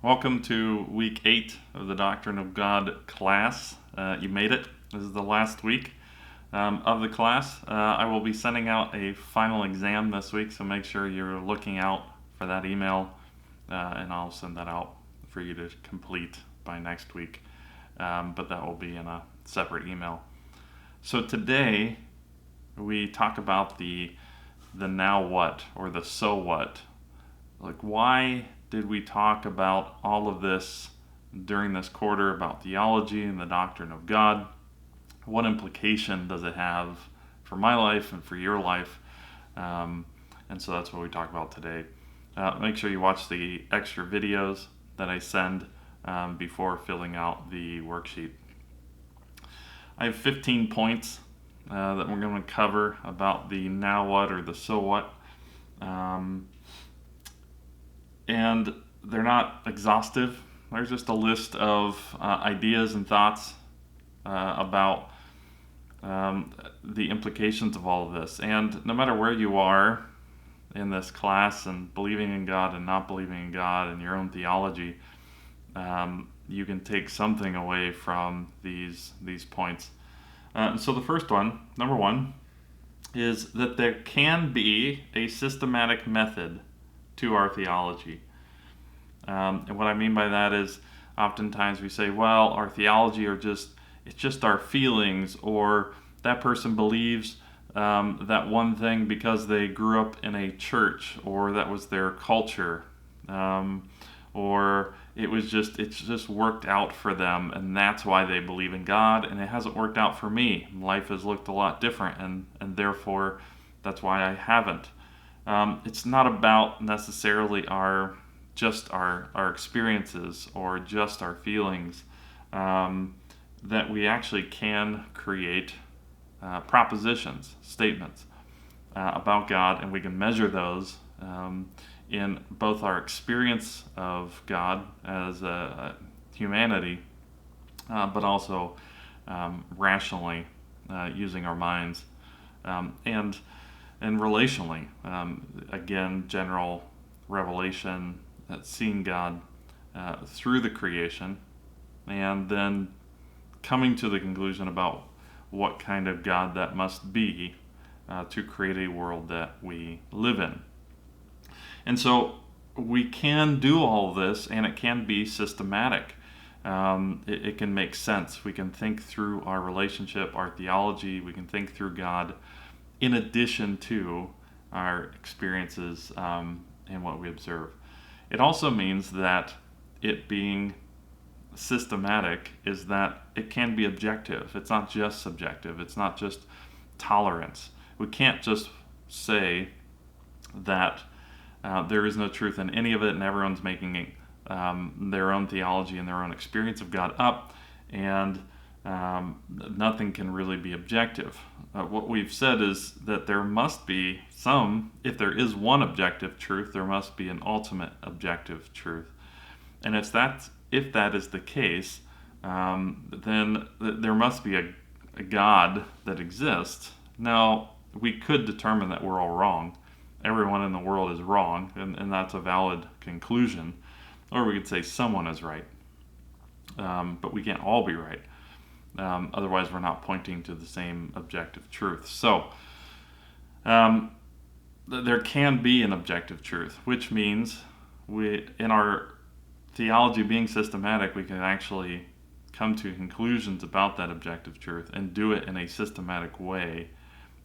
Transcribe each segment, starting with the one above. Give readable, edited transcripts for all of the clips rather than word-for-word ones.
Welcome to week 8 of the Doctrine of God class. You made it. This is the last week of the class. I will be sending out a final exam this week, so make sure you're looking out for that email, and I'll send that out for you to complete by next week. But that will be in a separate email. So today we talk about the now what, or the so what. Like, why did we talk about all of this during this quarter about theology and the doctrine of God? What implication does it have for my life and for your life? And so that's what we talk about today. Make sure you watch the extra videos that I send before filling out the worksheet. I have 15 points that we're going to cover about the now what, or the so what. And they're not exhaustive. There's just a list of ideas and thoughts about the implications of all of this. And no matter where you are in this class and believing in God and not believing in God and your own theology, you can take something away from these points. So the first one, number one, is that there can be a systematic method to our theology. And what I mean by that is, oftentimes we say, well, our theology it's just our feelings, or that person believes that one thing because they grew up in a church, or that was their culture, or it's just worked out for them, and that's why they believe in God, and it hasn't worked out for me. Life has looked a lot different, and therefore that's why I haven't. It's not about necessarily our experiences or just our feelings, that we actually can create propositions, statements about God, and we can measure those in both our experience of God as a humanity, but also rationally, using our minds, and relationally. Again, general revelation, seeing God through the creation, and then coming to the conclusion about what kind of God that must be to create a world that we live in. And so we can do all this, and it can be systematic. It can make sense. We can think through our relationship, our theology. We can think through God in addition to our experiences and what we observe. It also means that it being systematic is that it can be objective. It's not just subjective. It's not just tolerance. We can't just say that there is no truth in any of it, and everyone's making their own theology and their own experience of God up, and nothing can really be objective. What we've said is that there must be if there is one objective truth, there must be an ultimate objective truth. And if that is the case, then there must be a God that exists. Now, we could determine that we're all wrong. Everyone in the world is wrong, and that's a valid conclusion. Or we could say someone is right. But we can't all be right. Otherwise, we're not pointing to the same objective truth. So, there can be an objective truth, which means in our theology being systematic, we can actually come to conclusions about that objective truth and do it in a systematic way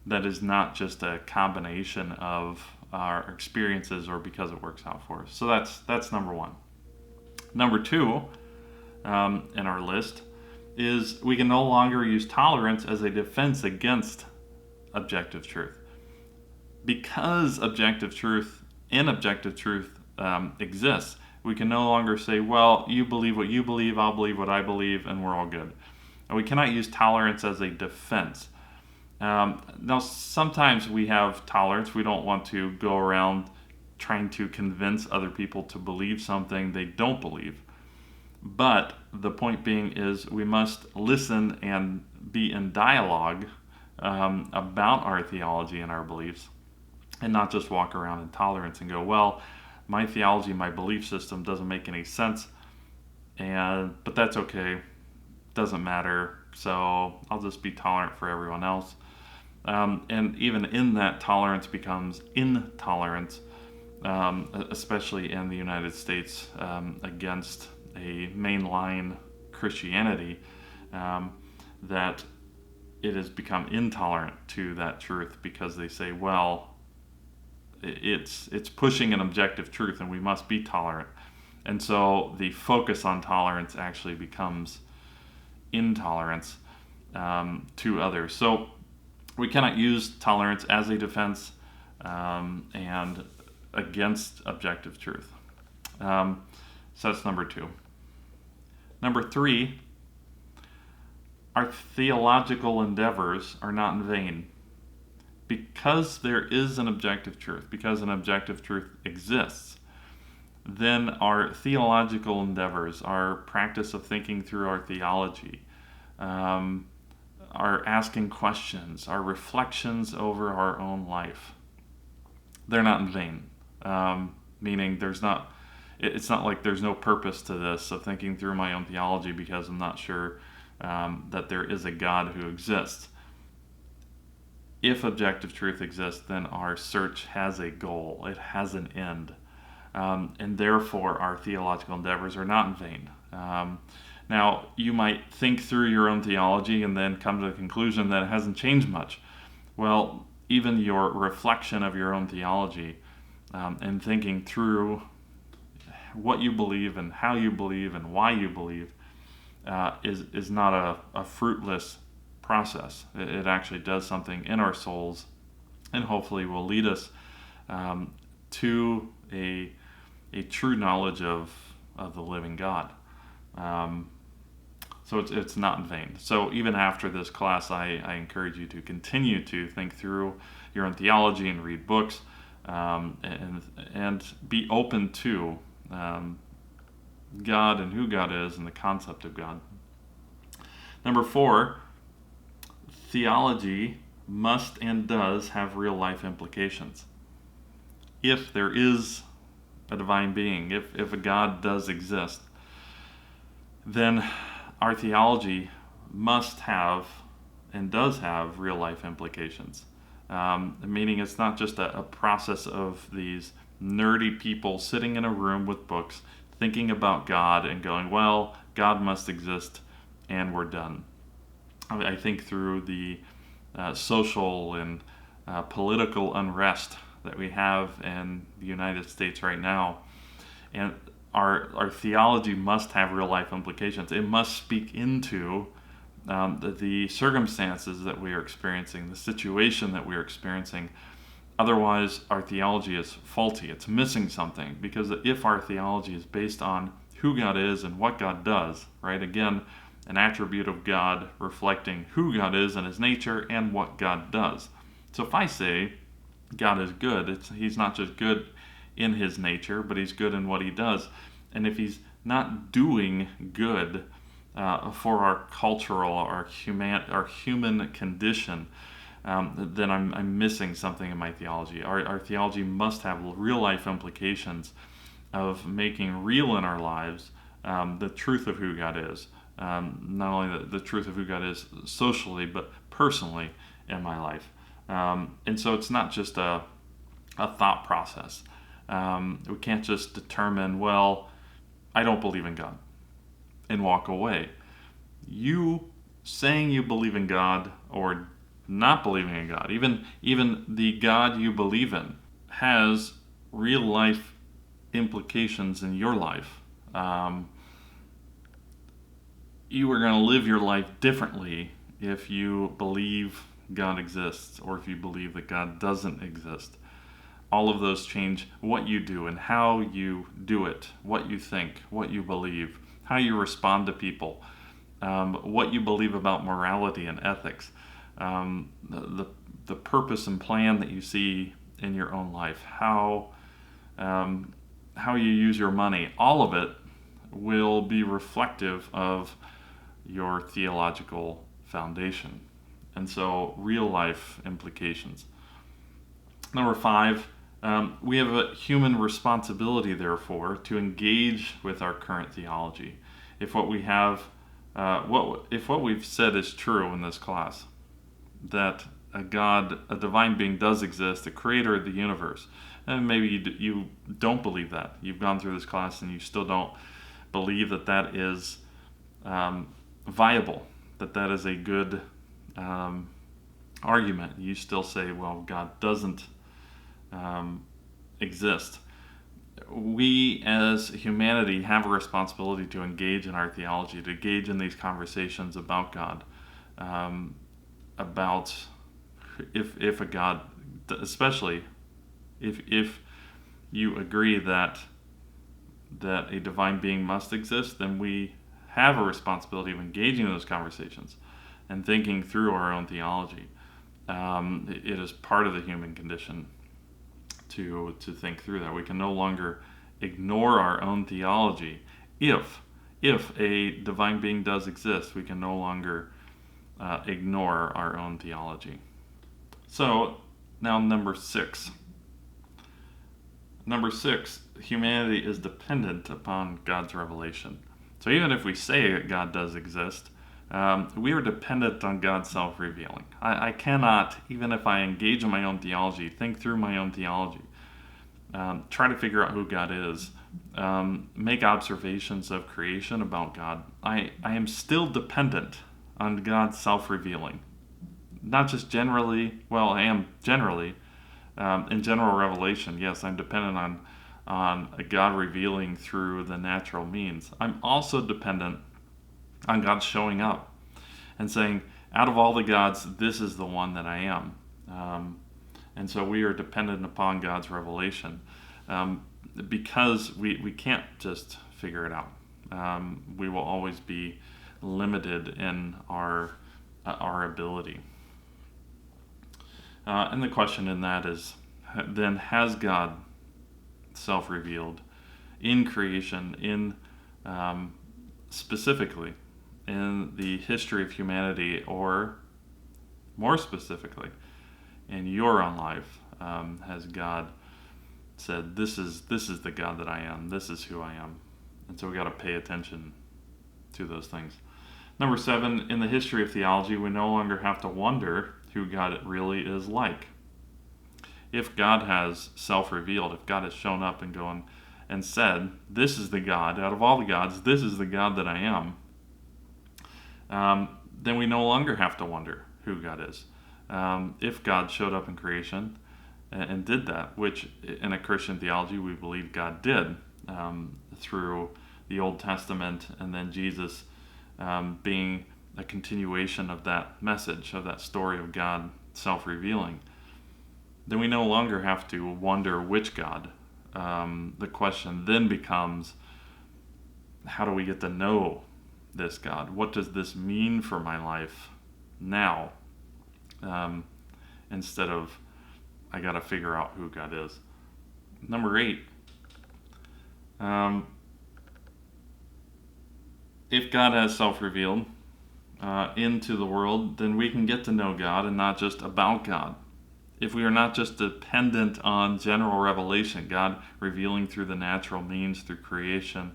that is not just a combination of our experiences or because it works out for us. So that's number one. Number two in our list is we can no longer use tolerance as a defense against objective truth. Because objective truth exists, we can no longer say, well, you believe what you believe, I'll believe what I believe, and we're all good. And we cannot use tolerance as a defense. Now, sometimes we have tolerance. We don't want to go around trying to convince other people to believe something they don't believe. But the point being is we must listen and be in dialogue about our theology and our beliefs, and not just walk around in tolerance and go, well, my theology, my belief system doesn't make any sense, but that's okay. Doesn't matter. So I'll just be tolerant for everyone else. And even in that, tolerance becomes intolerance, especially in the United States, against a mainline Christianity, that it has become intolerant to that truth because they say, well, it's pushing an objective truth and we must be tolerant. And so the focus on tolerance actually becomes intolerance to others. So we cannot use tolerance as a defense and against objective truth. So that's number 2. Number 3, our theological endeavors are not in vain. Because there is an objective truth, because an objective truth exists, then our theological endeavors, our practice of thinking through our theology, our asking questions, our reflections over our own life, they're not in vain. Meaning it's not like there's no purpose to this of thinking through my own theology because I'm not sure that there is a God who exists. If objective truth exists, then our search has a goal. It has an end. And therefore, our theological endeavors are not in vain. Now, you might think through your own theology and then come to the conclusion that it hasn't changed much. Well, even your reflection of your own theology and thinking through what you believe and how you believe and why you believe is not a fruitless process. It actually does something in our souls and hopefully will lead us to a true knowledge of the living God. So it's not in vain. So even after this class, I encourage you to continue to think through your own theology and read books and be open to God and who God is and the concept of God. Number 4, theology must and does have real life implications. If there is a divine being, if a God does exist, then our theology must have and does have real life implications. Meaning it's not just a process of these nerdy people sitting in a room with books thinking about God and going, well, God must exist and we're done. I think through the social and political unrest that we have in the United States right now, and our theology must have real life implications. It must speak into the circumstances that we are experiencing, the situation that we are experiencing. Otherwise, our theology is faulty. It's missing something, because if our theology is based on who God is and what God does, right? Again, an attribute of God reflecting who God is and his nature and what God does. So if I say God is good, he's not just good in his nature, but he's good in what he does. And if he's not doing good for our cultural, our human condition, then I'm missing something in my theology. Our theology must have real life implications of making real in our lives the truth of who God is. Not only the truth of who God is socially, but personally in my life. And so it's not just a thought process. We can't just determine, well, I don't believe in God, and walk away. You saying you believe in God or not believing in God, even the God you believe in, has real life implications in your life. You are going to live your life differently if you believe God exists or if you believe that God doesn't exist. All of those change what you do and how you do it, what you think, what you believe, how you respond to people, what you believe about morality and ethics, the purpose and plan that you see in your own life, how you use your money. All of it will be reflective of your theological foundation. And so real life implications. Number 5, We have a human responsibility, therefore, to engage with our current theology. If what we have, if what we've said is true in this class, that a God, a divine being does exist, the creator of the universe, and maybe you don't believe that. You've gone through this class and you still don't believe that that is viable, that that is a good argument. You still say, well, God doesn't exist. We as humanity have a responsibility to engage in our theology, to engage in these conversations about God, about if a God, especially if you agree that a divine being must exist, then we have a responsibility of engaging in those conversations and thinking through our own theology. It is part of the human condition to think through that. We can no longer ignore our own theology. If a divine being does exist, we can no longer ignore our own theology. So now number 6. Number 6, humanity is dependent upon God's revelation. So even if we say that God does exist, we are dependent on God's self-revealing. I cannot, even if I engage in my own theology, think through my own theology, try to figure out who God is, make observations of creation about God. I am still dependent on God's self-revealing. Not just generally, well, I am generally, in general revelation, yes, I'm dependent on a God revealing through the natural means. I'm also dependent on God showing up and saying, out of all the gods, this is the one that I am. And so we are dependent upon God's revelation because we can't just figure it out. We will always be limited in our ability. And the question in that is, then has God self-revealed in creation, in specifically in the history of humanity, or more specifically in your own life? Has God said, this is the God that I am, this is who I am? And so we got to pay attention to those things. Number 7, in the history of theology, we no longer have to wonder who God really is like. If God has self-revealed, if God has shown up and gone and said, this is the God, out of all the gods, this is the God that I am, then we no longer have to wonder who God is. If God showed up in creation and did that, which in a Christian theology we believe God did through the Old Testament, and then Jesus being a continuation of that message, of that story of God self-revealing, then we no longer have to wonder which God. The question then becomes, how do we get to know this God? What does this mean for my life now? Instead of, I got to figure out who God is. Number 8, if God has self-revealed into the world, then we can get to know God and not just about God. If we are not just dependent on general revelation, God revealing through the natural means, through creation,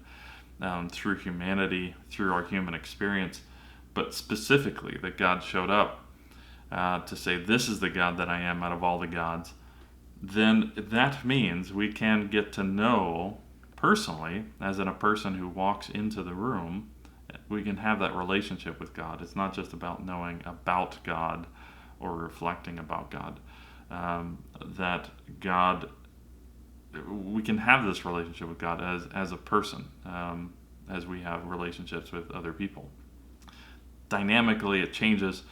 through humanity, through our human experience, but specifically that God showed up to say, this is the God that I am out of all the gods, then that means we can get to know personally, as in a person who walks into the room, we can have that relationship with God. It's not just about knowing about God or reflecting about God. That God, we can have this relationship with God as a person, as we have relationships with other people. Dynamically, it changes,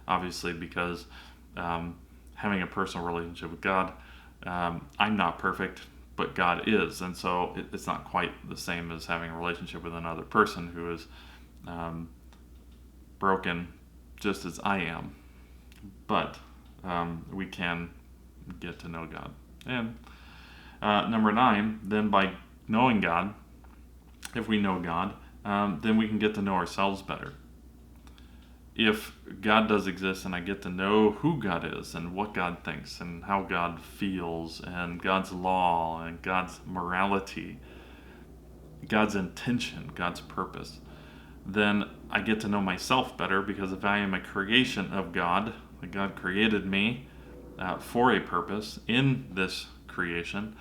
obviously, because having a personal relationship with God, I'm not perfect, but God is, and so it's not quite the same as having a relationship with another person who is broken just as I am. But we can get to know God. And number 9, then by knowing God, if we know God, then we can get to know ourselves better. if God does exist and I get to know who God is and what God thinks and how God feels and God's law and God's morality, God's intention, God's purpose, then I get to know myself better, because if I am a creation of God, that God created me for a purpose in this creation,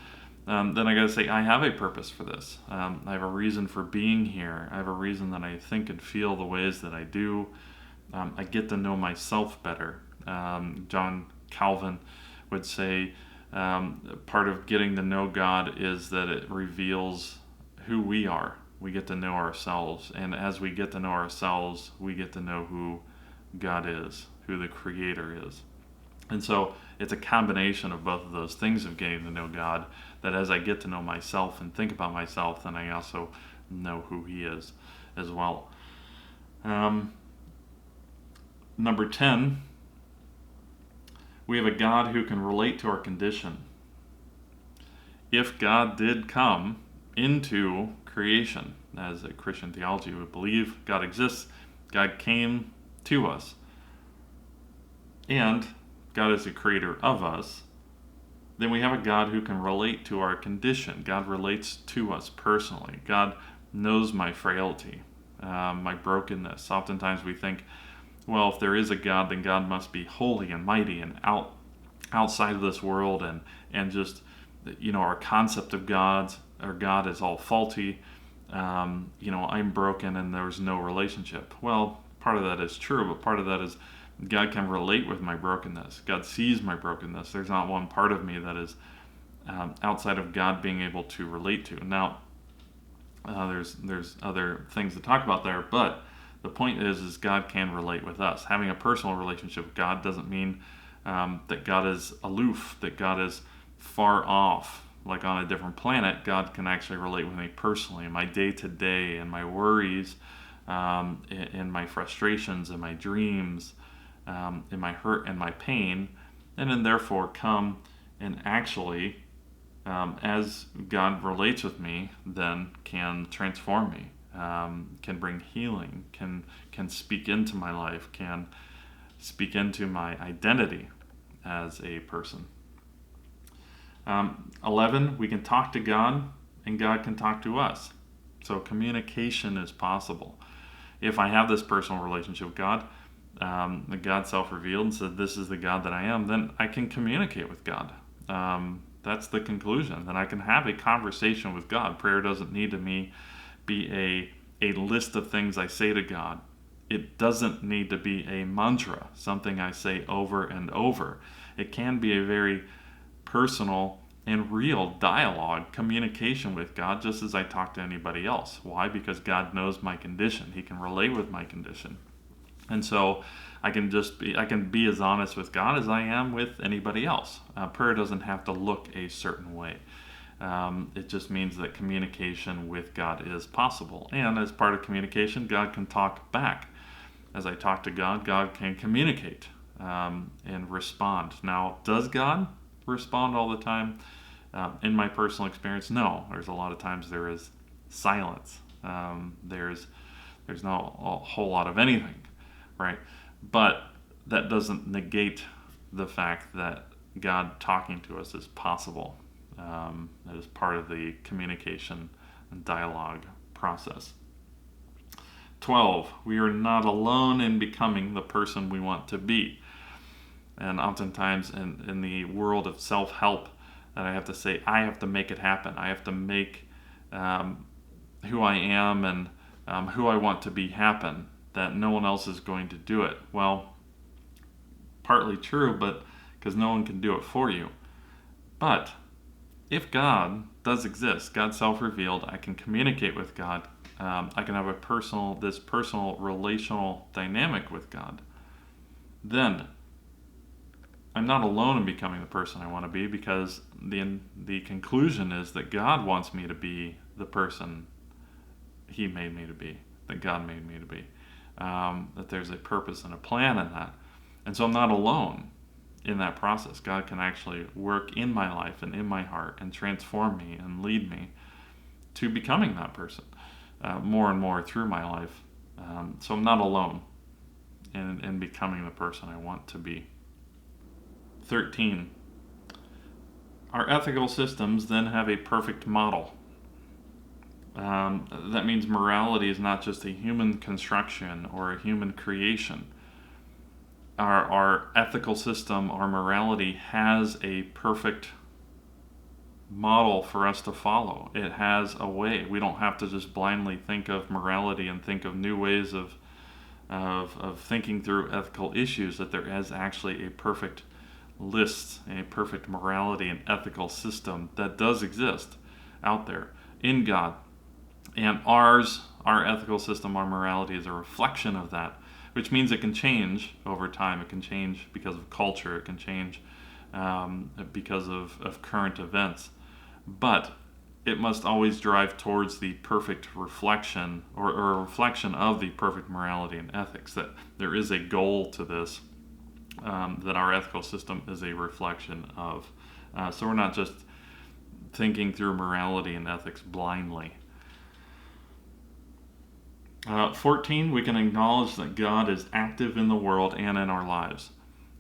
then I got to say, I have a purpose for this. I have a reason for being here. I have a reason that I think and feel the ways that I do. I get to know myself better. John Calvin would say part of getting to know God is that it reveals who we are. We get to know ourselves. And as we get to know ourselves, we get to know who God is, who the Creator is. And so it's a combination of both of those things of getting to know God, that as I get to know myself and think about myself, then I also know who He is as well. Number 10, we have a God who can relate to our condition. If God did come into creation, as a Christian theology would believe, God exists, God came to us, and God is the creator of us, then we have a God who can relate to our condition. God relates to us personally. God knows my frailty, my brokenness. Oftentimes we think, well, if there is a God, then God must be holy and mighty and outside of this world, and just, our concept of God is all faulty. I'm broken and there's no relationship. Well, part of that is true, but part of that is God can relate with my brokenness. God sees my brokenness. There's not one part of me that is outside of God being able to relate to. Now, there's other things to talk about there, but the point is God can relate with us. Having a personal relationship with God doesn't mean that God is aloof, that God is far off, like on a different planet. God can actually relate with me personally in my day-to-day, in my worries, in my frustrations, in my dreams, in my hurt and my pain, and then therefore come and actually, as God relates with me, then can transform me, can bring healing, can speak into my life, can speak into my identity as a person. 11, we can talk to God and God can talk to us. So communication is possible. If I have this personal relationship with God, God self-revealed and said, this is the God that I am, then I can communicate with God. That's the conclusion. Then I can have a conversation with God. Prayer doesn't need to be a list of things I say to God. It doesn't need to be a mantra, something I say over and over. It can be a very personal and real dialogue, communication with God, just as I talk to anybody else. Why? Because God knows my condition. He can relate with my condition. And so I can be as honest with God as I am with anybody else. Prayer doesn't have to look a certain way. It just means that communication with God is possible. And as part of communication, God can talk back. As I talk to God, God can communicate and respond. Now, does God respond all the time? In my personal experience, no. There's a lot of times there is silence. There's not a whole lot of anything, right? But that doesn't negate the fact that God talking to us is possible. That is part of the communication and dialogue process. 12, we are not alone in becoming the person we want to be. And oftentimes in the world of self-help, that I have to say, I have to make it happen. I have to make who I am and who I want to be happen, that no one else is going to do it. Well, partly true, but because no one can do it for you. But if God does exist, God self-revealed, I can communicate with God. I can have this personal relational dynamic with God. Then I'm not alone in becoming the person I want to be, because the conclusion is that God wants me to be the person He made me to be, that God made me to be. That there's a purpose and a plan in that. And so I'm not alone in that process. God can actually work in my life and in my heart and transform me and lead me to becoming that person more and more through my life. So I'm not alone and becoming the person I want to be. 13. Our ethical systems then have a perfect model. That means morality is not just a human construction or a human creation. Our ethical system, our morality, has a perfect model for us to follow. It has a way. We don't have to just blindly think of morality and think of new ways of thinking through ethical issues, that there is actually a perfect list, a perfect morality and ethical system that does exist out there in God. And our ethical system, our morality, is a reflection of that, which means it can change over time. It can change because of culture. It can change because of current events. But it must always drive towards the perfect reflection or a reflection of the perfect morality and ethics, that there is a goal to this, that our ethical system is a reflection of. So we're not just thinking through morality and ethics blindly. 14, we can acknowledge that God is active in the world and in our lives.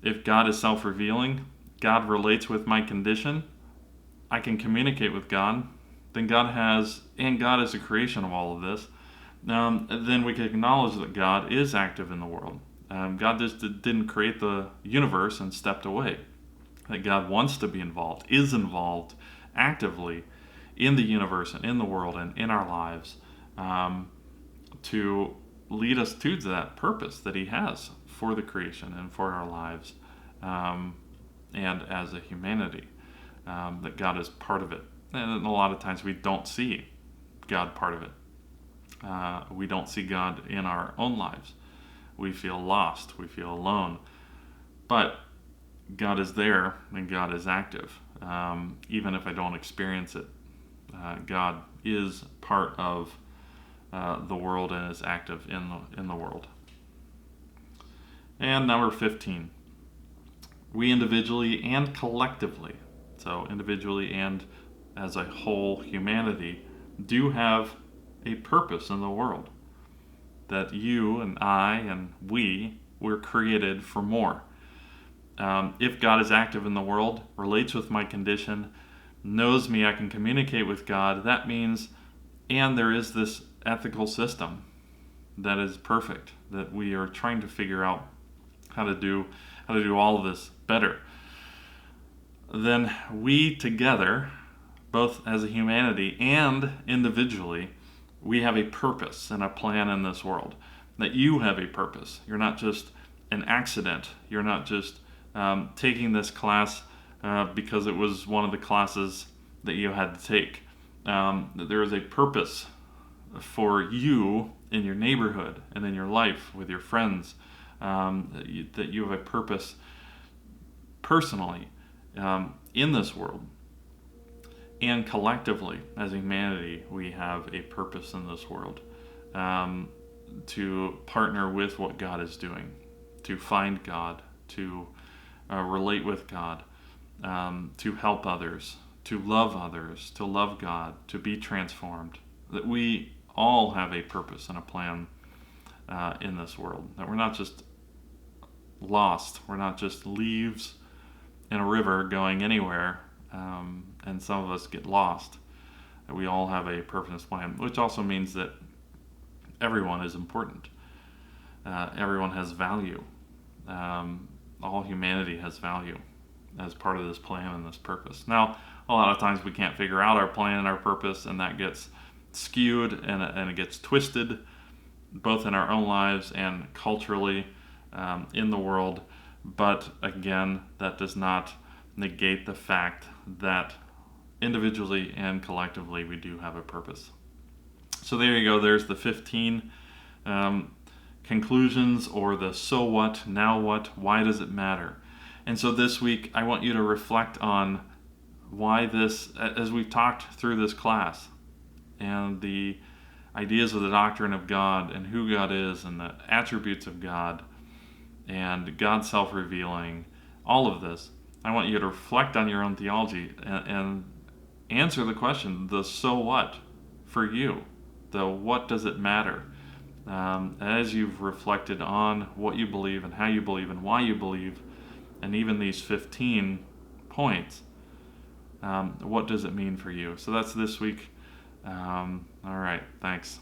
If God is self-revealing, God relates with my condition, I can communicate with God, then God is the creation of all of this, then we can acknowledge that God is active in the world. God just didn't create the universe and stepped away. That God wants to be involved, is involved actively in the universe and in the world and in our lives, to lead us to that purpose that He has for the creation and for our lives, and as a humanity, that God is part of it. And a lot of times we don't see God part of it. We don't see God in our own lives. We feel lost. We feel alone. But God is there and God is active. Even if I don't experience it, God is part of the world and is active in the world. And number 15, we individually and collectively, so individually and as a whole humanity, do have a purpose in the world. That you and I and we were created for more. If God is active in the world, relates with my condition, knows me, I can communicate with God, that means, and there is this ethical system that is perfect, that we are trying to figure out how to do all of this better, then we together, both as a humanity and individually, we have a purpose and a plan in this world. That you have a purpose. You're not just an accident. You're not just taking this class because it was one of the classes that you had to take. That there is a purpose for you in your neighborhood and in your life with your friends. That you have a purpose personally in this world. And collectively, as humanity, we have a purpose in this world, to partner with what God is doing, to find God, to relate with God, to help others, to love God, to be transformed. That we all have a purpose and a plan in this world. That we're not just lost. We're not just leaves in a river going anywhere. And some of us get lost. We all have a purpose plan, which also means that everyone is important. Everyone has value. All humanity has value as part of this plan and this purpose. Now, a lot of times we can't figure out our plan and our purpose, and that gets skewed and it gets twisted, both in our own lives and culturally in the world. But again, that does not negate the fact that individually and collectively we do have a purpose. So there you go. There's the 15 conclusions, or the so what, now what, why does it matter? And so this week I want you to reflect on why this, as we've talked through this class, and the ideas of the doctrine of God and who God is and the attributes of God and God self-revealing, all of this, I want you to reflect on your own theology and answer the question, the so what for you, the what does it matter? as you've reflected on what you believe and how you believe and why you believe, and even these 15 points, what does it mean for you? So that's this week. All right, thanks.